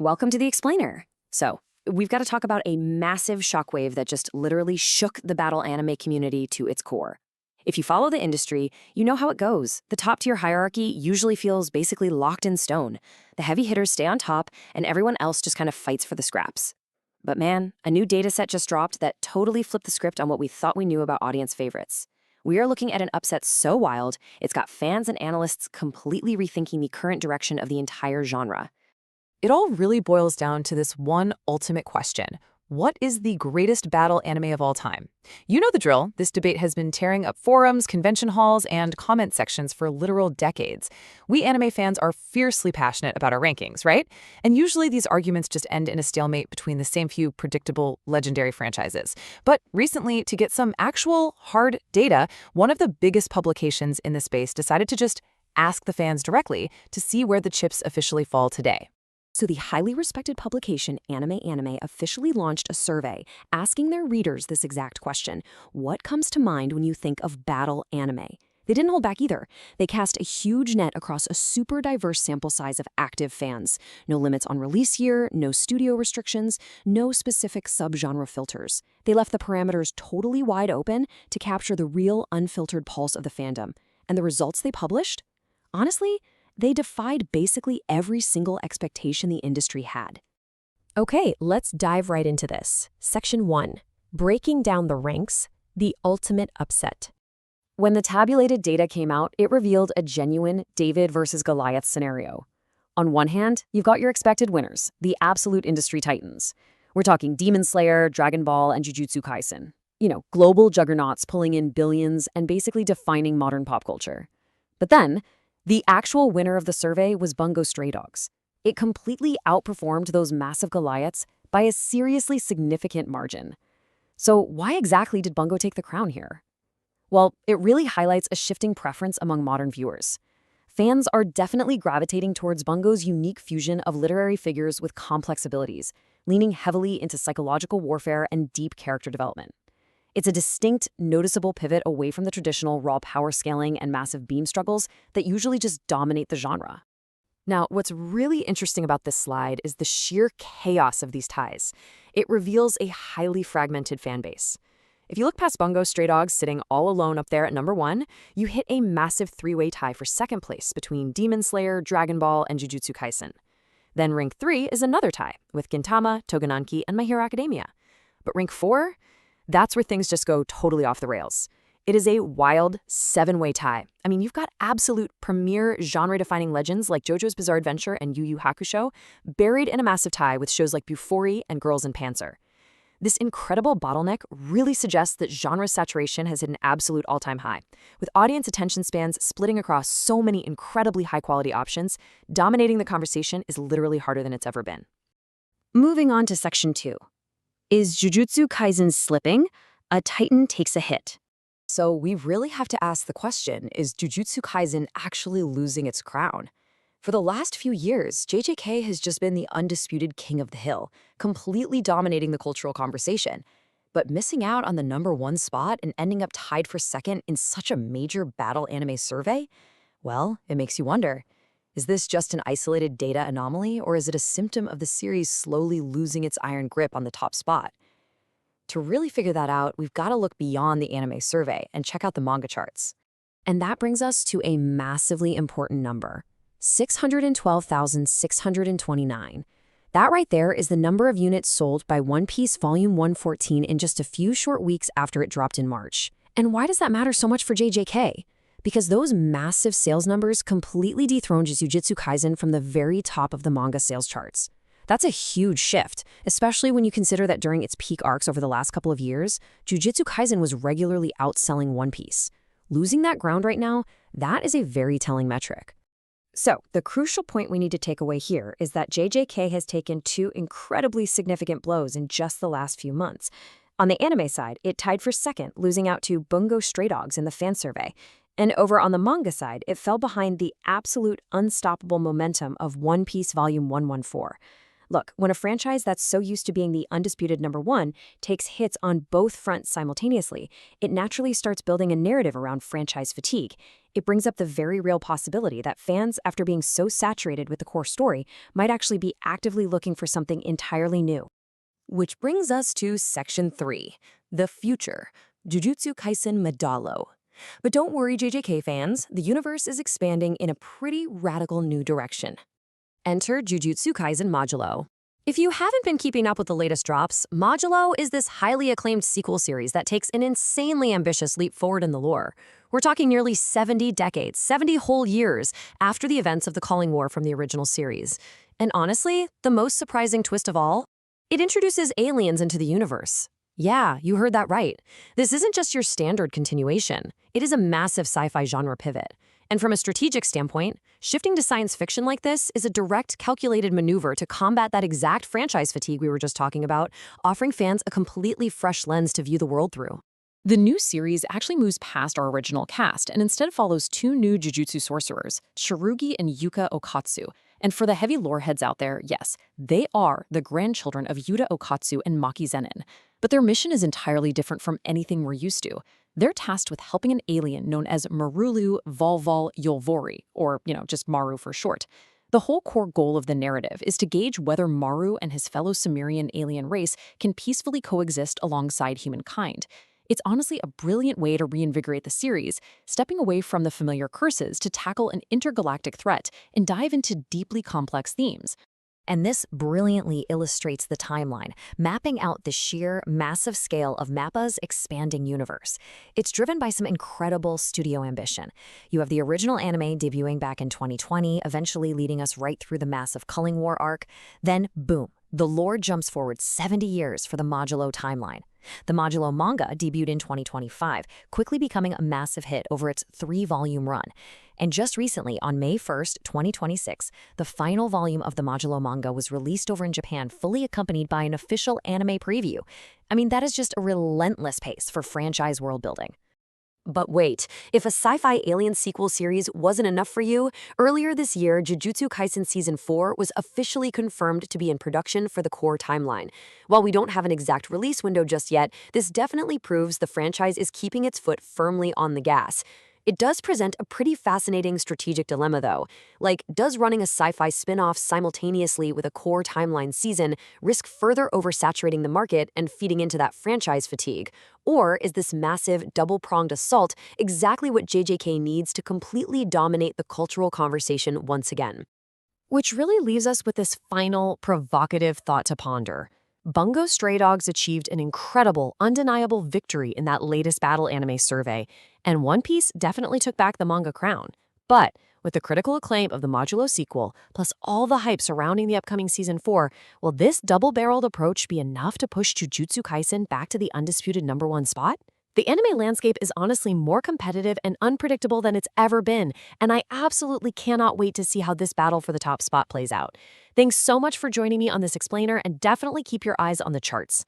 Welcome to the Explainer. So, we've got to talk about a massive shockwave that just literally shook the battle anime community to its core. If you follow the industry, you know how it goes. The top-tier hierarchy usually feels basically locked in stone. The heavy hitters stay on top, and everyone else just kind of fights for the scraps. But man, a new dataset just dropped that totally flipped the script on what we thought we knew about audience favorites. We are looking at an upset so wild, it's got fans and analysts completely rethinking the current direction of the entire genre. It all really boils down to this one ultimate question. What is the greatest battle anime of all time? You know the drill. This debate has been tearing up forums, convention halls, and comment sections for literal decades. We anime fans are fiercely passionate about our rankings, right? And usually these arguments just end in a stalemate between the same few predictable, legendary franchises. But recently, to get some actual hard data, one of the biggest publications in the space decided to just ask the fans directly to see where the chips officially fall today. So the highly respected publication AnimeAnime officially launched a survey asking their readers this exact question: what comes to mind when you think of battle anime? They didn't hold back either. They cast a huge net across a super diverse sample size of active fans. No limits on release year, no studio restrictions, no specific subgenre filters. They left the parameters totally wide open to capture the real unfiltered pulse of the fandom. And the results they published? Honestly, they defied basically every single expectation the industry had. Okay, let's dive right into this. Section 1. Breaking down the ranks, the ultimate upset. When the tabulated data came out, it revealed a genuine David versus Goliath scenario. On one hand, you've got your expected winners, the absolute industry titans. We're talking Demon Slayer, Dragon Ball, and Jujutsu Kaisen. Global juggernauts pulling in billions and basically defining modern pop culture. But then, the actual winner of the survey was Bungo Stray Dogs. It completely outperformed those massive Goliaths by a seriously significant margin. So why exactly did Bungo take the crown here? Well, it really highlights a shifting preference among modern viewers. Fans are definitely gravitating towards Bungo's unique fusion of literary figures with complex abilities, leaning heavily into psychological warfare and deep character development. It's a distinct, noticeable pivot away from the traditional raw power scaling and massive beam struggles that usually just dominate the genre. Now, what's really interesting about this slide is the sheer chaos of these ties. It reveals a highly fragmented fan base. If you look past Bungo Stray Dogs sitting all alone up there at number 1, you hit a massive three-way tie for second place between Demon Slayer, Dragon Ball, and Jujutsu Kaisen. Then rank 3 is another tie with Gintama, Togenanki, and My Hero Academia. But rank 4? That's where things just go totally off the rails. It is a wild 7-way tie. I mean, you've got absolute premier genre-defining legends like JoJo's Bizarre Adventure and Yu Yu Hakusho buried in a massive tie with shows like Bufori and Girls in Panzer. This incredible bottleneck really suggests that genre saturation has hit an absolute all-time high. With audience attention spans splitting across so many incredibly high-quality options, dominating the conversation is literally harder than it's ever been. Moving on to Section 2. Is Jujutsu Kaisen slipping? A titan takes a hit. So we really have to ask the question, is Jujutsu Kaisen actually losing its crown? For the last few years, JJK has just been the undisputed king of the hill, completely dominating the cultural conversation. But missing out on the number 1 spot and ending up tied for second in such a major battle anime survey? Well, it makes you wonder. Is this just an isolated data anomaly, or is it a symptom of the series slowly losing its iron grip on the top spot? To really figure that out, we've got to look beyond the anime survey and check out the manga charts. And that brings us to a massively important number: 612,629. That right there is the number of units sold by One Piece Volume 114 in just a few short weeks after it dropped in March. And why does that matter so much for JJK? Because those massive sales numbers completely dethroned Jujutsu Kaisen from the very top of the manga sales charts. That's a huge shift, especially when you consider that during its peak arcs over the last couple of years, Jujutsu Kaisen was regularly outselling One Piece. Losing that ground right now, that is a very telling metric. So, the crucial point we need to take away here is that JJK has taken 2 incredibly significant blows in just the last few months. On the anime side, it tied for second, losing out to Bungo Stray Dogs in the fan survey. And over on the manga side, it fell behind the absolute unstoppable momentum of One Piece Volume 114. Look, when a franchise that's so used to being the undisputed number one takes hits on both fronts simultaneously, it naturally starts building a narrative around franchise fatigue. It brings up the very real possibility that fans, after being so saturated with the core story, might actually be actively looking for something entirely new. Which brings us to Section 3, the future, Jujutsu Kaisen Modulo. But don't worry, JJK fans, the universe is expanding in a pretty radical new direction. Enter Jujutsu Kaisen Modulo. If you haven't been keeping up with the latest drops, Modulo is this highly acclaimed sequel series that takes an insanely ambitious leap forward in the lore. We're talking nearly 70 decades, 70 whole years after the events of the Calling War from the original series. And honestly, the most surprising twist of all? It introduces aliens into the universe. Yeah, you heard that right. This isn't just your standard continuation. It is a massive sci-fi genre pivot. And from a strategic standpoint, shifting to science fiction like this is a direct, calculated maneuver to combat that exact franchise fatigue we were just talking about, offering fans a completely fresh lens to view the world through. The new series actually moves past our original cast and instead follows two new Jujutsu sorcerers, Shirugi and Yuka Okatsu. And for the heavy lore heads out there, yes, they are the grandchildren of Yuta Okatsu and Maki Zenin. But their mission is entirely different from anything we're used to. They're tasked with helping an alien known as Marulu Volval Yolvori, or, just Maru for short. The whole core goal of the narrative is to gauge whether Maru and his fellow Sumerian alien race can peacefully coexist alongside humankind. It's honestly a brilliant way to reinvigorate the series, stepping away from the familiar curses to tackle an intergalactic threat and dive into deeply complex themes. And this brilliantly illustrates the timeline, mapping out the sheer, massive scale of MAPPA's expanding universe. It's driven by some incredible studio ambition. You have the original anime debuting back in 2020, eventually leading us right through the massive Culling War arc. Then, boom, the lore jumps forward 70 years for the Modulo timeline. The Modulo manga debuted in 2025, quickly becoming a massive hit over its 3-volume run. And just recently, on May 1st, 2026, the final volume of the Modulo manga was released over in Japan, fully accompanied by an official anime preview. I mean, that is just a relentless pace for franchise world building. But wait, if a sci-fi alien sequel series wasn't enough for you, earlier this year, Jujutsu Kaisen Season 4 was officially confirmed to be in production for the core timeline. While we don't have an exact release window just yet, this definitely proves the franchise is keeping its foot firmly on the gas. It does present a pretty fascinating strategic dilemma, though. Like, does running a sci-fi spin-off simultaneously with a core timeline season risk further oversaturating the market and feeding into that franchise fatigue? Or is this massive, double-pronged assault exactly what JJK needs to completely dominate the cultural conversation once again? Which really leaves us with this final, provocative thought to ponder. Bungo Stray Dogs achieved an incredible, undeniable victory in that latest battle anime survey, and One Piece definitely took back the manga crown. But with the critical acclaim of the Modulo sequel, plus all the hype surrounding the upcoming Season 4, will this double-barreled approach be enough to push Jujutsu Kaisen back to the undisputed #1 spot? The anime landscape is honestly more competitive and unpredictable than it's ever been, and I absolutely cannot wait to see how this battle for the top spot plays out. Thanks so much for joining me on this explainer, and definitely keep your eyes on the charts.